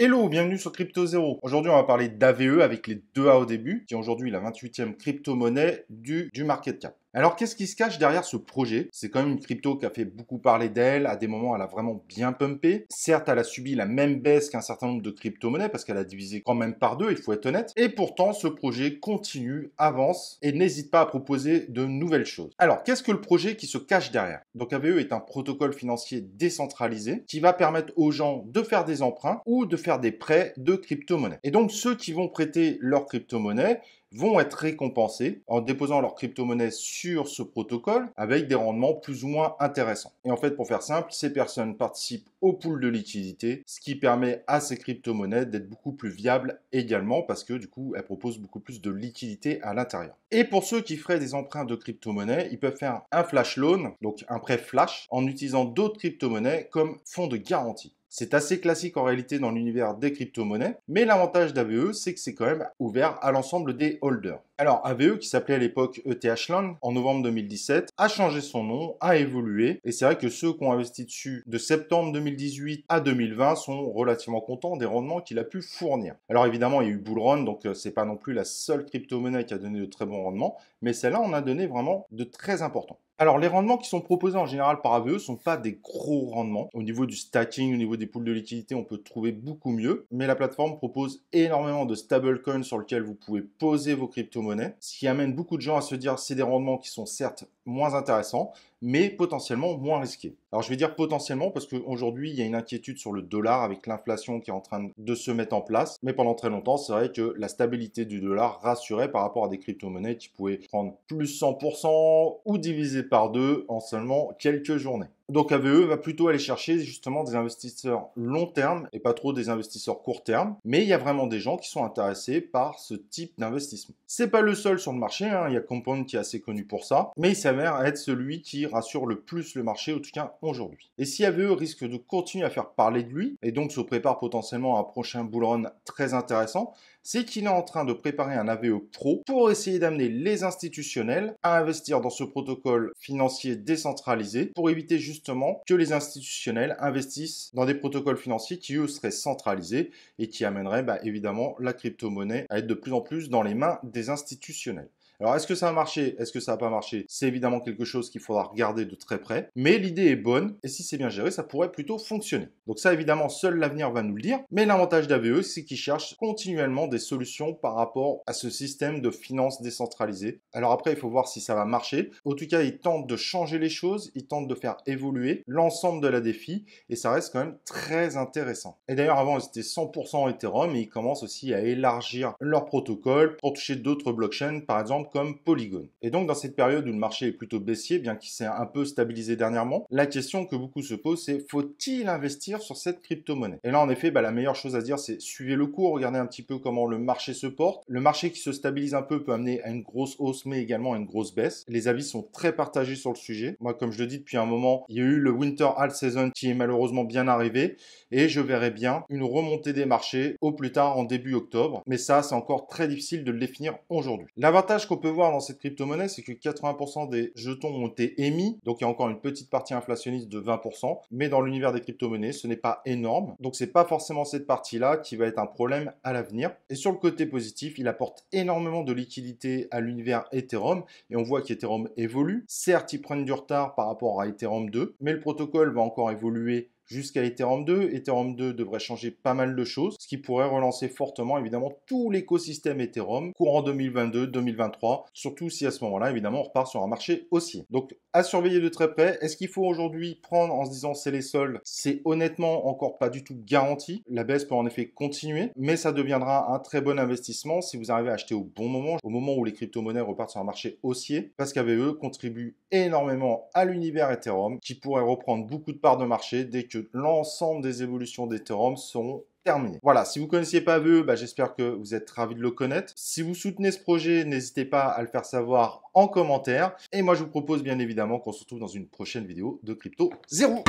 Hello, bienvenue sur Crypto Zero. Aujourd'hui, on va parler d'AVE avec les 2 A au début, qui est aujourd'hui la 28e crypto-monnaie du market cap. Alors, qu'est-ce qui se cache derrière ce projet? C'est quand même une crypto qui a fait beaucoup parler d'elle. À des moments, elle a vraiment bien pumpé. Certes, elle a subi la même baisse qu'un certain nombre de crypto-monnaies parce qu'elle a divisé quand même par 2, il faut être honnête. Et pourtant, ce projet continue, avance et n'hésite pas à proposer de nouvelles choses. Alors, qu'est-ce que le projet qui se cache derrière? Donc, AVE est un protocole financier décentralisé qui va permettre aux gens de faire des emprunts ou de faire des prêts de crypto-monnaies. Et donc, ceux qui vont prêter leur crypto-monnaie vont être récompensés en déposant leur crypto-monnaie sur ce protocole avec des rendements plus ou moins intéressants. Et en fait, pour faire simple, ces personnes participent au pool de liquidité, ce qui permet à ces crypto-monnaies d'être beaucoup plus viables également parce que du coup, elles proposent beaucoup plus de liquidité à l'intérieur. Et pour ceux qui feraient des emprunts de crypto-monnaies, ils peuvent faire un flash loan, donc un prêt flash, en utilisant d'autres crypto-monnaies comme fonds de garantie. C'est assez classique en réalité dans l'univers des crypto-monnaies, mais l'avantage d'AVE, c'est que c'est quand même ouvert à l'ensemble des holders. Alors AVE, qui s'appelait à l'époque ETH Land, en novembre 2017, a changé son nom, a évolué, et c'est vrai que ceux qui ont investi dessus de septembre 2018 à 2020 sont relativement contents des rendements qu'il a pu fournir. Alors évidemment, il y a eu Bull Run, donc c'est pas non plus la seule crypto-monnaie qui a donné de très bons rendements, mais celle-là en a donné vraiment de très importants. Alors, les rendements qui sont proposés en général par AVE ne sont pas des gros rendements. Au niveau du stacking, au niveau des pools de liquidité, on peut trouver beaucoup mieux. Mais la plateforme propose énormément de stablecoins sur lesquels vous pouvez poser vos crypto-monnaies. Ce qui amène beaucoup de gens à se dire que c'est des rendements qui sont certes moins intéressants, mais potentiellement moins risqués. Alors je vais dire potentiellement parce qu'aujourd'hui, il y a une inquiétude sur le dollar avec l'inflation qui est en train de se mettre en place. Mais pendant très longtemps, c'est vrai que la stabilité du dollar rassurait par rapport à des crypto-monnaies qui pouvaient prendre plus 100% ou diviser par 2 en seulement quelques journées. Donc AVE va plutôt aller chercher justement des investisseurs long terme et pas trop des investisseurs court terme. Mais il y a vraiment des gens qui sont intéressés par ce type d'investissement. C'est pas le seul sur le marché, hein. Il y a Compound qui est assez connu pour ça, mais il s'avère être celui qui rassure le plus le marché, en tout cas aujourd'hui. Et si AVE risque de continuer à faire parler de lui, et donc se prépare potentiellement à un prochain bull run très intéressant, c'est qu'il est en train de préparer un AVE Pro pour essayer d'amener les institutionnels à investir dans ce protocole financier décentralisé pour éviter justement que les institutionnels investissent dans des protocoles financiers qui eux seraient centralisés et qui amèneraient évidemment la crypto-monnaie à être de plus en plus dans les mains des institutionnels. Alors, est-ce que ça a marché? Est-ce que ça n'a pas marché? C'est évidemment quelque chose qu'il faudra regarder de très près. Mais l'idée est bonne et si c'est bien géré, ça pourrait plutôt fonctionner. Donc ça, évidemment, seul l'avenir va nous le dire. Mais l'avantage d'AVE, c'est qu'ils cherchent continuellement des solutions par rapport à ce système de finance décentralisée. Alors après, il faut voir si ça va marcher. En tout cas, ils tentent de changer les choses, ils tentent de faire évoluer l'ensemble de la défi et ça reste quand même très intéressant. Et d'ailleurs, avant, c'était 100% Ethereum et ils commencent aussi à élargir leur protocole pour toucher d'autres blockchains, par exemple comme Polygon. Et donc dans cette période où le marché est plutôt baissier, bien qu'il s'est un peu stabilisé dernièrement, la question que beaucoup se posent, c'est faut-il investir sur cette crypto-monnaie? Et là en effet, la meilleure chose à dire, c'est suivez le cours, regardez un petit peu comment le marché se porte. Le marché qui se stabilise un peu peut amener à une grosse hausse, mais également à une grosse baisse. Les avis sont très partagés sur le sujet. Moi, comme je le dis depuis un moment, il y a eu le Winter Alt Season qui est malheureusement bien arrivé et je verrai bien une remontée des marchés au plus tard en début octobre. Mais ça, c'est encore très difficile de le définir aujourd'hui. L'avantage qu'on peut voir dans cette crypto-monnaie, c'est que 80% des jetons ont été émis, donc il y a encore une petite partie inflationniste de 20%, mais dans l'univers des crypto-monnaies, ce n'est pas énorme, donc c'est pas forcément cette partie-là qui va être un problème à l'avenir. Et sur le côté positif, il apporte énormément de liquidité à l'univers Ethereum, et on voit qu'Ethereum évolue. Certes, ils prennent du retard par rapport à Ethereum 2, mais le protocole va encore évoluer jusqu'à Ethereum 2. Ethereum 2 devrait changer pas mal de choses, ce qui pourrait relancer fortement évidemment tout l'écosystème Ethereum courant 2022-2023, surtout si à ce moment-là évidemment on repart sur un marché haussier. Donc à surveiller de très près. Est-ce qu'il faut aujourd'hui prendre en se disant c'est les soldes? C'est honnêtement encore pas du tout garanti. La baisse peut en effet continuer, mais ça deviendra un très bon investissement si vous arrivez à acheter au bon moment, au moment où les crypto-monnaies repartent sur un marché haussier, parce qu'AVE contribue énormément à l'univers Ethereum qui pourrait reprendre beaucoup de parts de marché dès que l'ensemble des évolutions d'Ethereum seront terminées. Voilà, si vous ne connaissiez pas AVE, j'espère que vous êtes ravis de le connaître. Si vous soutenez ce projet, n'hésitez pas à le faire savoir en commentaire. Et moi, je vous propose bien évidemment qu'on se retrouve dans une prochaine vidéo de Crypto Zero.